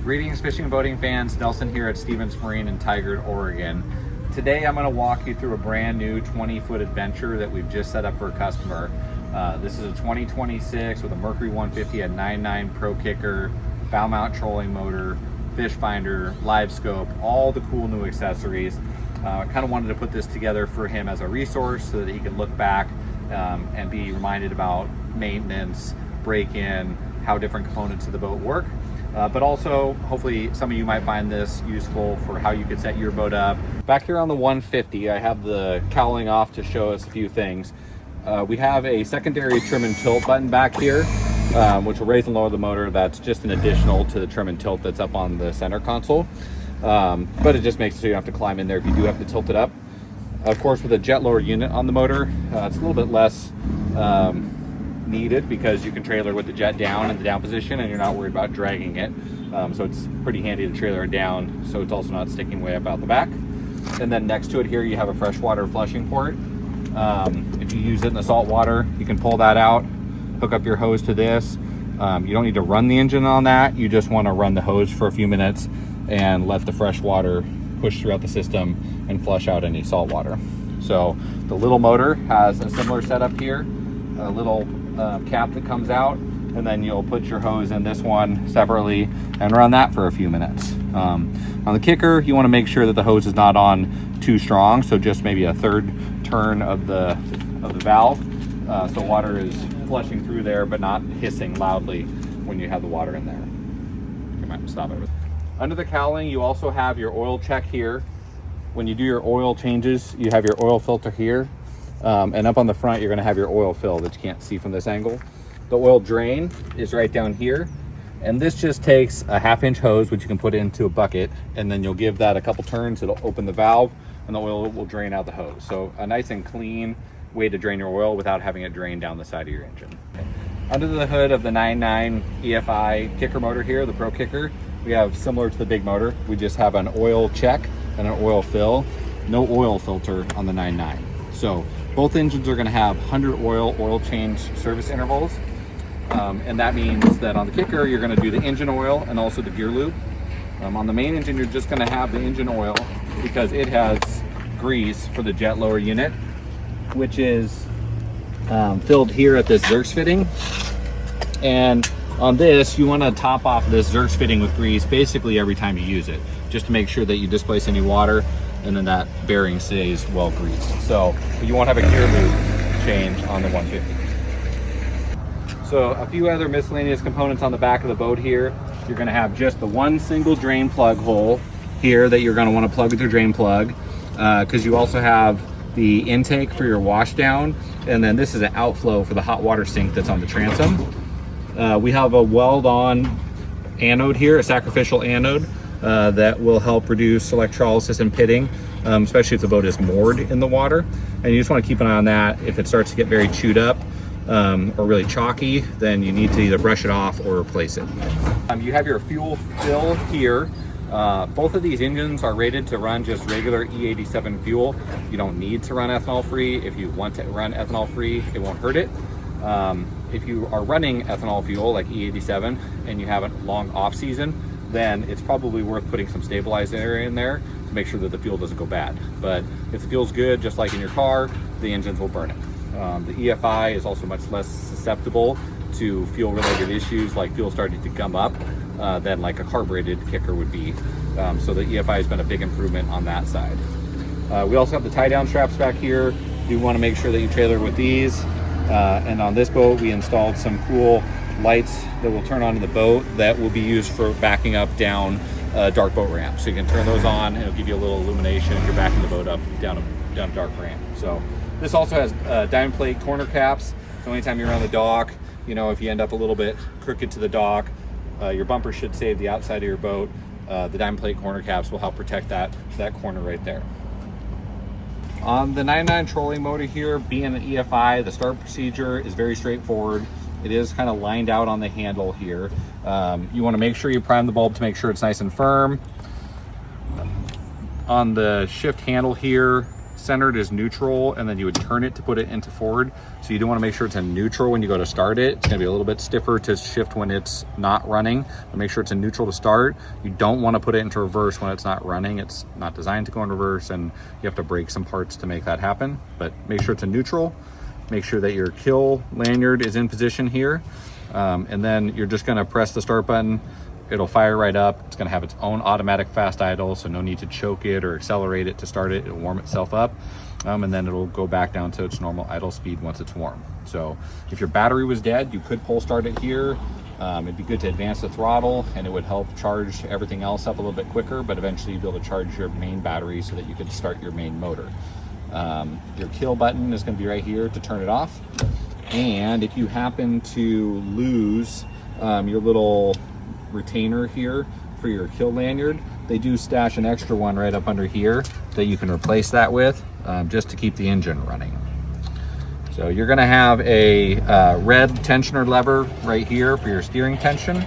Greetings fishing and boating fans, Nelson here at Stevens Marine in Tigard, Oregon. Today I'm going to walk you through a brand new 20-foot adventure that we've just set up for a customer. This is a 2026 with a Mercury 150, a 9.9 Pro Kicker, bow mount trolling motor, fish finder, live scope, all the cool new accessories. I kind of wanted to put this together for him as a resource so that he can look back and be reminded about maintenance, break-in, how different components of the boat work. But also, hopefully some of you might find this useful for how you could set your boat up. Back here on the 150, I have the cowling off to show us a few things. We have a secondary trim and tilt button back here, which will raise and lower the motor. That's just an additional to the trim and tilt that's up on the center console. But it just makes it so you don't have to climb in there if you do have to tilt it up. Of course, with a jet lower unit on the motor, it's a little bit less needed because you can trailer with the jet down in the down position and you're not worried about dragging it. So it's pretty handy to trailer it down so it's also not sticking way up out the back. And then next to it here you have a freshwater flushing port. If you use it in the salt water, you can pull that out, hook up your hose to this. You don't need to run the engine on that. You just want to run the hose for a few minutes and let the fresh water push throughout the system and flush out any salt water. So the little motor has a similar setup here, a little cap that comes out, and then you'll put your hose in this one separately and run that for a few minutes. On the kicker, you want to make sure that the hose is not on too strong, so just maybe a third turn of the valve, so water is flushing through there but not hissing loudly when you have the water in there. You might stop it. Under the cowling, you also have your oil check here. When you do your oil changes, you have your oil filter here. And up on the front, you're going to have your oil fill that you can't see from this angle. The oil drain is right down here. And this just takes a 1/2-inch hose, which you can put into a bucket. And then you'll give that a couple turns. It'll open the valve and the oil will drain out the hose. So a nice and clean way to drain your oil without having it drain down the side of your engine. Under the hood of the 9.9 EFI kicker motor here, the Pro Kicker, we have similar to the big motor. We just have an oil check and an oil fill. No oil filter on the 9.9. So both engines are going to have 100 oil change service intervals. And that means that on the kicker, you're going to do the engine oil and also the gear lube. On the main engine, you're just going to have the engine oil because it has grease for the jet lower unit, which is filled here at this Zerx fitting. And on this, you want to top off this Zerx fitting with grease basically every time you use it, just to make sure that you displace any water and then that bearing stays well greased. So you won't have a gear lube change on the 150. So a few other miscellaneous components on the back of the boat here. You're going to have just the one single drain plug hole here that you're going to want to plug with your drain plug, because you also have the intake for your wash down, and then this is an outflow for the hot water sink that's on the transom. We have a weld-on anode here, a sacrificial anode, that will help reduce electrolysis and pitting, especially if the boat is moored in the water. And you just want to keep an eye on that. If it starts to get very chewed up or really chalky, then you need to either brush it off or replace it. You have your fuel fill here. Both of these engines are rated to run just regular E87 fuel. You don't need to run ethanol free. If you want to run ethanol free, it won't hurt it. If you are running ethanol fuel like E87 and you have a long off season, then it's probably worth putting some stabilizer in there to make sure that the fuel doesn't go bad. But if the fuel's good, just like in your car, the engines will burn it. The EFI is also much less susceptible to fuel related issues like fuel starting to gum up than like a carbureted kicker would be. So the EFI has been a big improvement on that side. We also have the tie down straps back here. You want to make sure that you trailer with these. And on this boat, we installed some cool lights that will turn on in the boat that will be used for backing up down dark boat ramp. So you can turn those on and it'll give you a little illumination if you're backing the boat up down a dark ramp. So this also has diamond plate corner caps. So anytime you're on the dock, you know, if you end up a little bit crooked to the dock, your bumper should save the outside of your boat. The diamond plate corner caps will help protect that corner right there. On the 9.9 trolling motor here, being an EFI, the start procedure is very straightforward. It is kind of lined out on the handle here. You want to make sure you prime the bulb to make sure it's nice and firm. On the shift handle here, centered is neutral, and then you would turn it to put it into forward. So you do want to make sure it's in neutral when you go to start it. It's going to be a little bit stiffer to shift when it's not running, but make sure it's in neutral to start. You don't want to put it into reverse when it's not running. It's not designed to go in reverse, and you have to break some parts to make that happen. But make sure it's in neutral. Make sure that your kill lanyard is in position here. And then you're just going to press the start button. It'll fire right up. It's going to have its own automatic fast idle, so no need to choke it or accelerate it to start it. It'll warm itself up, and then it'll go back down to its normal idle speed once it's warm. So if your battery was dead, you could pull start it here. It'd be good to advance the throttle, and it would help charge everything else up a little bit quicker, but eventually you'll be able to charge your main battery so that you can start your main motor. Your kill button is going to be right here to turn it off. And if you happen to lose your little retainer here for your kill lanyard, they do stash an extra one right up under here that you can replace that with, just to keep the engine running. So you're going to have a red tensioner lever right here for your steering tension,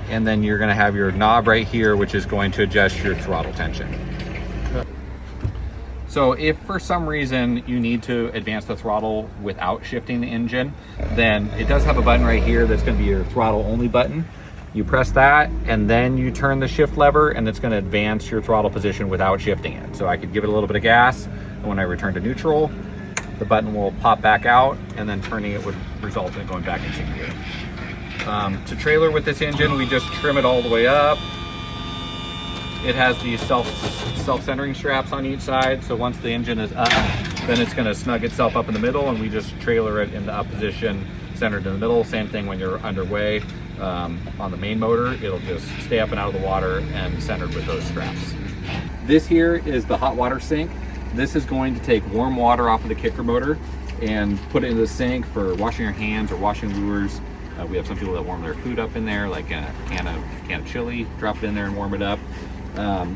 and then you're going to have your knob right here, which is going to adjust your throttle tension. So if for some reason you need to advance the throttle without shifting the engine, then it does have a button right here that's going to be your throttle only button. You press that, and then you turn the shift lever, and it's going to advance your throttle position without shifting it. So I could give it a little bit of gas, and when I return to neutral, the button will pop back out, and then turning it would result in it going back into gear. To trailer with this engine, we just trim it all the way up. It has these self-centering straps on each side, so once the engine is up, then it's going to snug itself up in the middle, and we just trailer it in the up position, centered in the middle. Same thing when you're underway on the main motor. It'll just stay up and out of the water and centered with those straps. This here is the hot water sink. This is going to take warm water off of the kicker motor and put it into the sink for washing your hands or washing lures. We have some people that warm their food up in there, like a can of chili, drop it in there and warm it up.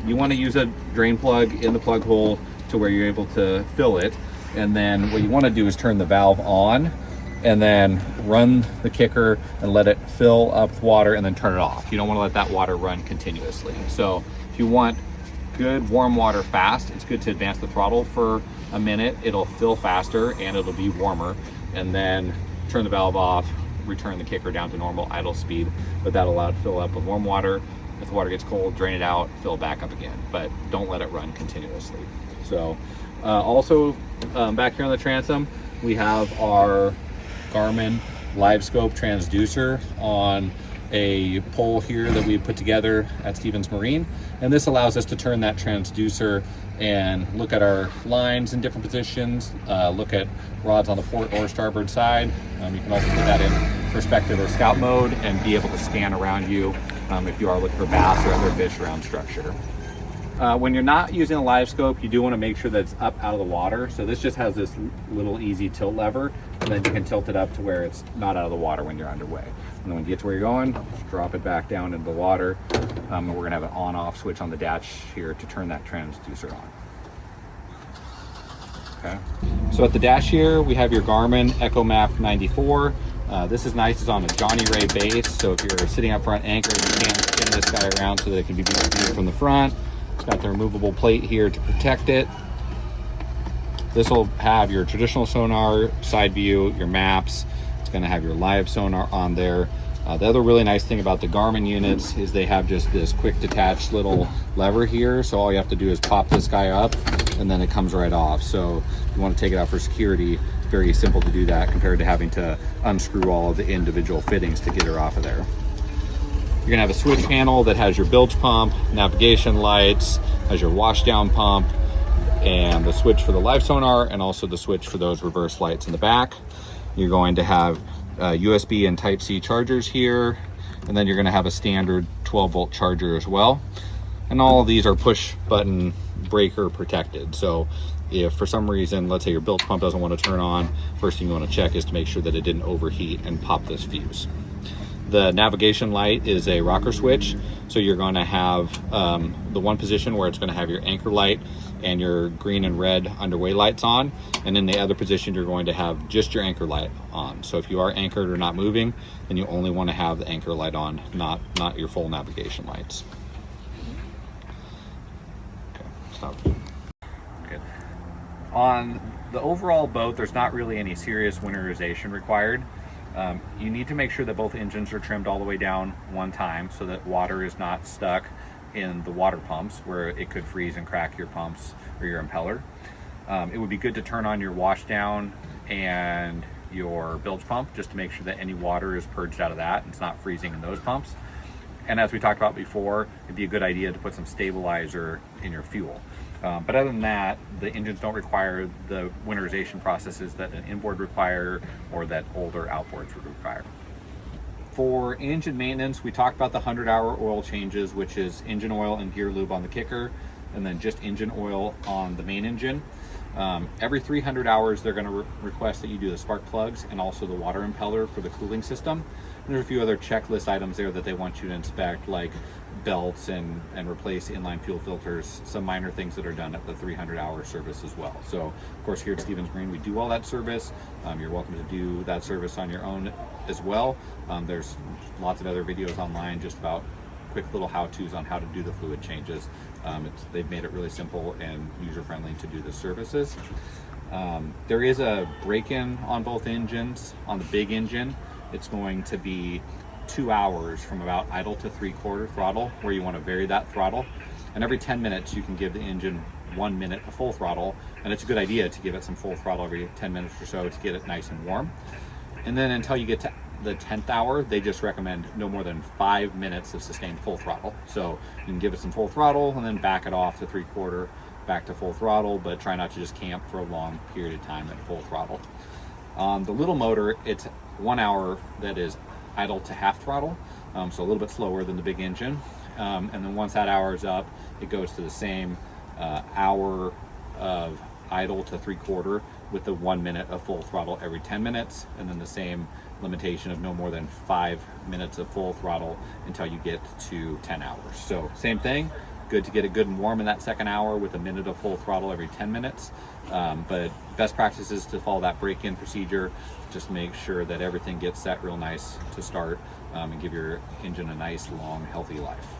You want to use a drain plug in the plug hole to where you're able to fill it. And then what you want to do is turn the valve on and then run the kicker and let it fill up with water and then turn it off. You don't want to let that water run continuously. So if you want good warm water fast, it's good to advance the throttle for a minute. It'll fill faster and it'll be warmer, and then turn the valve off, return the kicker down to normal idle speed, but that'll allow it to fill up with warm water. If the water gets cold, drain it out, fill it back up again, but don't let it run continuously. So also back here on the transom, we have our Garmin live scope transducer on a pole here that we put together at Stevens Marine, and this allows us to turn that transducer and look at our lines in different positions, look at rods on the port or starboard side. You can also put that in perspective or scout mode and be able to scan around you if you are looking for bass or other fish around structure. When you're not using a live scope, you do want to make sure that it's up out of the water. So this just has this little easy tilt lever, and then you can tilt it up to where it's not out of the water when you're underway. And then when you get to where you're going, just drop it back down into the water. And we're going to have an on-off switch on the dash here to turn that transducer on. Okay. So at the dash here, we have your Garmin EchoMap 94. This is nice. It's on a Johnny Ray base. So if you're sitting up front anchored, you can spin this guy around so that it can be viewed from the front. It's got the removable plate here to protect it. This will have your traditional sonar, side view, your maps. It's going to have your live sonar on there. The other really nice thing about the Garmin units is they have just this quick detached little lever here. So all you have to do is pop this guy up and then it comes right off. So if you want to take it out for security, it's very simple to do that compared to having to unscrew all of the individual fittings to get her off of there. You're gonna have a switch panel that has your bilge pump, navigation lights, has your washdown pump, and the switch for the live sonar, and also the switch for those reverse lights in the back. You're going to have USB and Type-C chargers here, and then you're gonna have a standard 12-volt charger as well. And all of these are push button breaker protected. So if for some reason, let's say your bilge pump doesn't want to turn on, first thing you want to check is to make sure that it didn't overheat and pop this fuse. The navigation light is a rocker switch. So you're going to have the one position where it's going to have your anchor light and your green and red underway lights on. And in the other position, you're going to have just your anchor light on. So if you are anchored or not moving, then you only want to have the anchor light on, not your full navigation lights. Okay, stop. Good. On the overall boat, there's not really any serious winterization required. You need to make sure that both engines are trimmed all the way down one time so that water is not stuck in the water pumps where it could freeze and crack your pumps or your impeller. It would be good to turn on your washdown and your bilge pump just to make sure that any water is purged out of that and it's not freezing in those pumps. And as we talked about before, it'd be a good idea to put some stabilizer in your fuel. But other than that, the engines don't require the winterization processes that an inboard require or that older outboards would require. For engine maintenance, we talked about the 100-hour oil changes, which is engine oil and gear lube on the kicker, and then just engine oil on the main engine. Every 300 hours, they're going to request that you do the spark plugs and also the water impeller for the cooling system. And there's a few other checklist items there that they want you to inspect, like belts and replace inline fuel filters, some minor things that are done at the 300-hour service as well. So, of course, here at Stevens Marine, we do all that service. You're welcome to do that service on your own as well. There's lots of other videos online just about quick little how-tos on how to do the fluid changes. They've made it really simple and user-friendly to do the services. There is a break-in on both engines. On the big engine, it's going to be 2 hours from about idle to 3/4 throttle, where you want to vary that throttle. And every 10 minutes, you can give the engine 1 minute of full throttle. And it's a good idea to give it some full throttle every 10 minutes or so to get it nice and warm. And then until you get to the 10th hour, they just recommend no more than 5 minutes of sustained full throttle. So you can give it some full throttle and then back it off to 3/4, back to full throttle, but try not to just camp for a long period of time at full throttle. On the little motor, it's 1 hour that is idle to half throttle, so a little bit slower than the big engine. And then once that hour is up, it goes to the same hour of idle to 3/4 with the 1 minute of full throttle every 10 minutes, and then the same limitation of no more than 5 minutes of full throttle until you get to 10 hours. So same thing, good to get it good and warm in that second hour with a minute of full throttle every 10 minutes. But best practice is to follow that break-in procedure. Just make sure that everything gets set real nice to start and give your engine a nice, long, healthy life.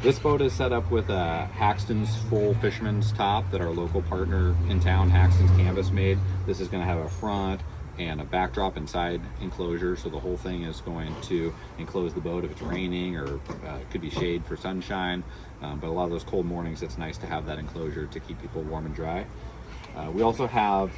This boat is set up with a Haxton's full fisherman's top that our local partner in town, Haxton's Canvas, made. This is going to have a front and a backdrop and side enclosure, so the whole thing is going to enclose the boat if it's raining, or it could be shade for sunshine. But a lot of those cold mornings, it's nice to have that enclosure to keep people warm and dry. We also have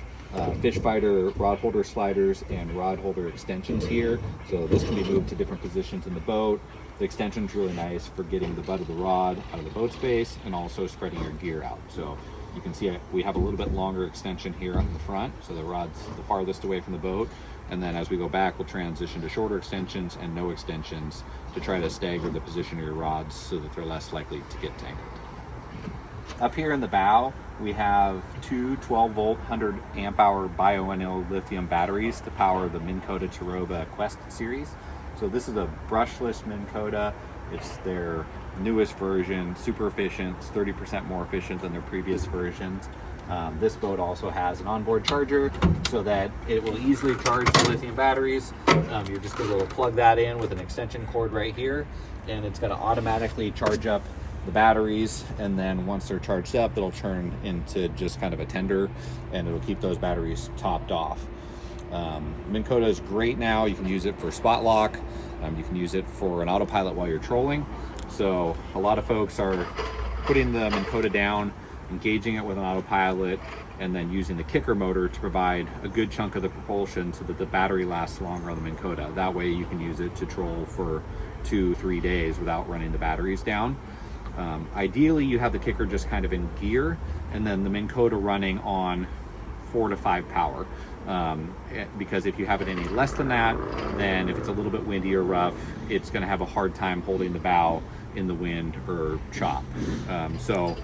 fish fighter rod holder sliders and rod holder extensions here, so this can be moved to different positions in the boat. The extension is really nice for getting the butt of the rod out of the boat space and also spreading your gear out. So you can see we have a little bit longer extension here on the front, so the rod's the farthest away from the boat. And then as we go back, we'll transition to shorter extensions and no extensions to try to stagger the position of your rods so that they're less likely to get tangled. Up here in the bow, we have two 12-volt 100 amp hour bioenil lithium batteries to power the Minn Kota Taroba Quest series. So this is a brushless Minn Kota. It's their newest version, super efficient. It's 30% more efficient than their previous versions. This boat also has an onboard charger so that it will easily charge the lithium batteries. You're just going to plug that in with an extension cord right here, and it's going to automatically charge up the batteries, and then once they're charged up, it'll turn into just kind of a tender, and it'll keep those batteries topped off. Minn Kota is great now. You can use it for spot lock. You can use it for an autopilot while you're trolling. So a lot of folks are putting the Minn Kota down, engaging it with an autopilot, and then using the kicker motor to provide a good chunk of the propulsion so that the battery lasts longer on the Minn Kota. That way you can use it to troll for 2-3 days without running the batteries down. Ideally, you have the kicker just kind of in gear, and then the Minn Kota running on 4 to 5 power. Because if you have it any less than that, then if it's a little bit windy or rough, it's going to have a hard time holding the bow in the wind or chop. So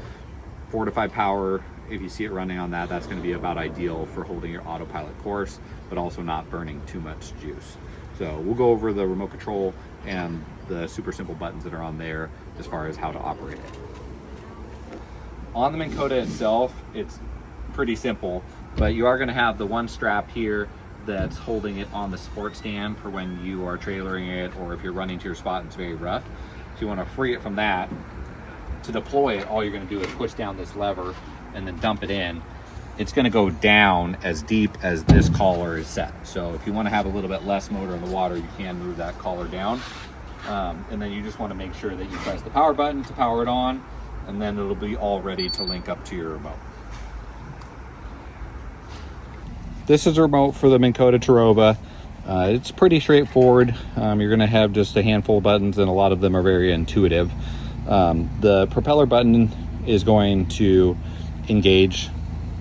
4 to 5 power, if you see it running on that, that's going to be about ideal for holding your autopilot course, but also not burning too much juice. So we'll go over the remote control and the super simple buttons that are on there as far as how to operate it. On the Minn Kota itself, it's pretty simple, but you are going to have the one strap here that's holding it on the support stand for when you are trailering it or if you're running to your spot and it's very rough. So you want to free it from that to deploy it, all you're going to do is push down this lever and then dump it in. It's going to go down as deep as this collar is set. So if you want to have a little bit less motor in the water, you can move that collar down. And then you just want to make sure that you press the power button to power it on, and then it'll be all ready to link up to your remote. This is a remote for the Minn Kota Terrova. It's pretty straightforward. You're going to have just a handful of buttons, and a lot of them are very intuitive. The propeller button is going to engage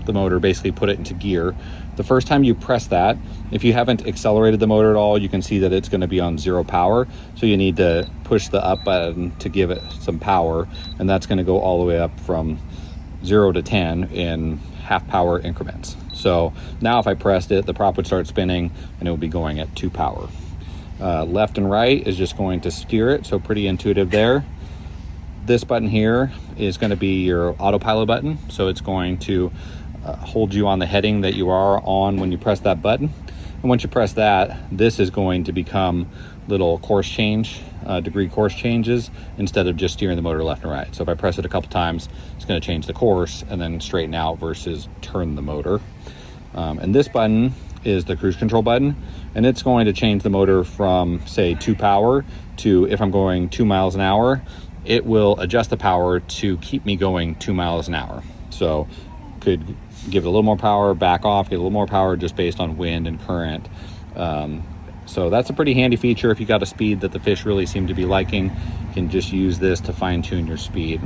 the motor, basically put it into gear. The first time you press that, if you haven't accelerated the motor at all, you can see that it's going to be on 0 power. So you need to push the up button to give it some power, and that's going to go all the way up from 0 to 10 in half power increments. So now if I pressed it, the prop would start spinning and it will be going at 2 power. Left and right is just going to steer it, so pretty intuitive there. This button here is going to be your autopilot button, so it's going to hold you on the heading that you are on when you press that button. And once you press that, this is going to become little course change, degree course changes, instead of just steering the motor left and right. So if I press it a couple times, it's going to change the course and then straighten out versus turn the motor. And this button is the cruise control button, and it's going to change the motor from, say, 2 power to, if I'm going 2 miles an hour, it will adjust the power to keep me going 2 miles an hour. So could give it a little more power, back off, get a little more power just based on wind and current. So that's a pretty handy feature. If you got a speed that the fish really seem to be liking, you can just use this to fine tune your speed.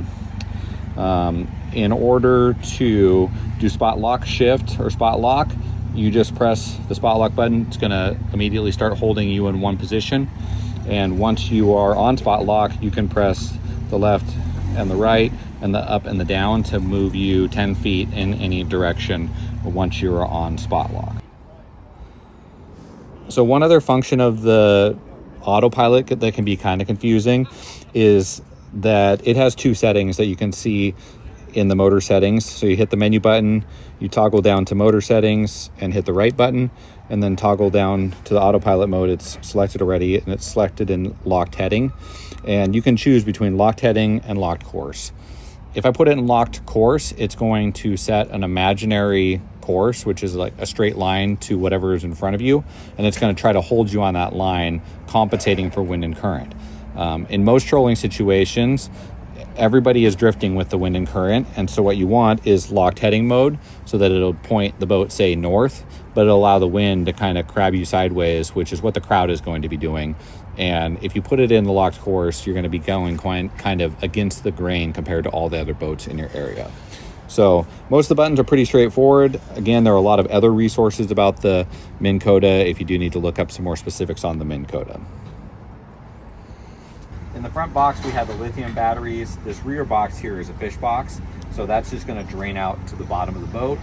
In order to do spot lock shift or spot lock, you just press the spot lock button. It's gonna immediately start holding you in one position. And once you are on spot lock, you can press the left and the right and the up and the down to move you 10 feet in any direction once you are on spot lock. So one other function of the autopilot that can be kind of confusing is that it has 2 settings that you can see in the motor settings. So you hit the menu button, you toggle down to motor settings and hit the right button, and then toggle down to the autopilot mode. It's selected already, and it's selected in locked heading. And you can choose between locked heading and locked course. If I put it in locked course, it's going to set an imaginary course, which is like a straight line to whatever is in front of you, and it's going to try to hold you on that line, compensating for wind and current. In most trolling situations, everybody is drifting with the wind and current, and so what you want is locked heading mode, so that it'll point the boat, say, north, but it'll allow the wind to kind of crab you sideways, which is what the crowd is going to be doing. And if you put it in the locked course, you're going to be going kind of against the grain compared to all the other boats in your area. So most of the buttons are pretty straightforward. Again, there are a lot of other resources about the Minn Kota if you do need to look up some more specifics on the Minn Kota. In the front box, we have the lithium batteries. This rear box here is a fish box, so that's just going to drain out to the bottom of the boat.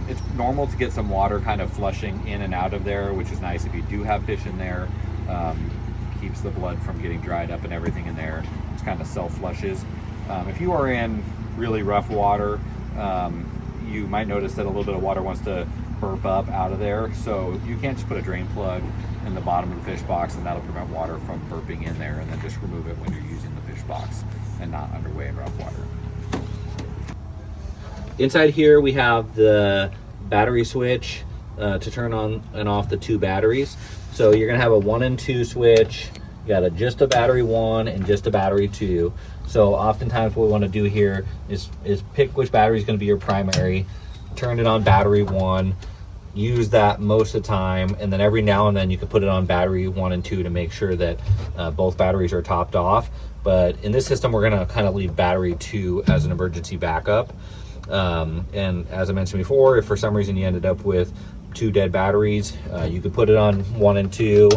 It's normal to get some water kind of flushing in and out of there, which is nice if you do have fish in there. Keeps the blood from getting dried up and everything in there. It's kind of self-flushes. If you are in really rough water, you might notice that a little bit of water wants to burp up out of there. So you can't just put a drain plug in the bottom of the fish box and that'll prevent water from burping in there, and then just remove it when you're using the fish box and not underway in rough water. Inside here we have the battery switch to turn on and off the 2 batteries. So you're gonna have a 1 and 2 switch. You got just a battery 1 and just a battery 2. So oftentimes what we want to do here is pick which battery is going to be your primary, turn it on battery 1, use that most of the time, and then every now and then you can put it on battery 1 and 2 to make sure that both batteries are topped off. But in this system, we're going to kind of leave battery 2 as an emergency backup. And as I mentioned before, if for some reason you ended up with 2 dead batteries, you could put it on 1 and 2,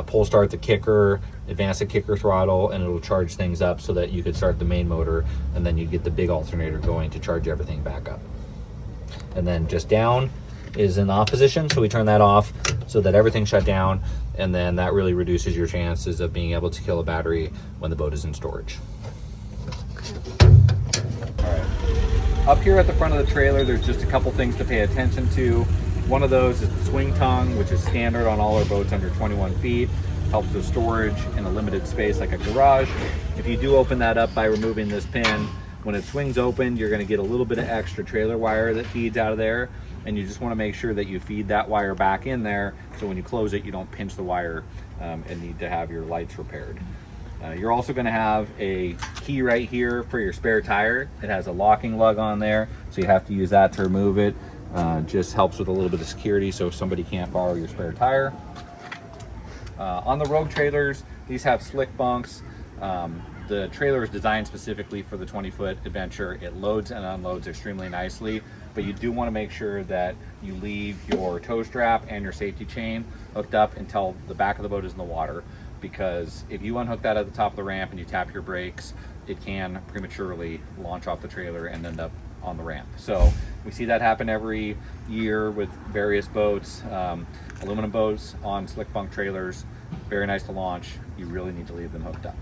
pull start the kicker, advance the kicker throttle, and it'll charge things up so that you could start the main motor, and then you get the big alternator going to charge everything back up. And then just down is in off position, so we turn that off so that everything shut down, and then that really reduces your chances of being able to kill a battery when the boat is in storage. All right. Up here at the front of the trailer, there's just a couple things to pay attention to. One of those is the swing tongue, which is standard on all our boats under 21 feet. helps with storage in a limited space like a garage. If you do open that up by removing this pin, when it swings open, you're going to get a little bit of extra trailer wire that feeds out of there, and you just want to make sure that you feed that wire back in there, so when you close it, you don't pinch the wire and need to have your lights repaired. You're also going to have a key right here for your spare tire. It has a locking lug on there, so you have to use that to remove it. Just helps with a little bit of security so somebody can't borrow your spare tire. On the Rogue trailers, these have slick bunks. The trailer is designed specifically for the 20-foot adventure. It loads and unloads extremely nicely, but you do want to make sure that you leave your tow strap and your safety chain hooked up until the back of the boat is in the water, because if you unhook that at the top of the ramp and you tap your brakes, it can prematurely launch off the trailer and end up on the ramp. So we see that happen every year with various boats, aluminum boats on slick bunk trailers. Very nice to launch. You really need to leave them hooked up.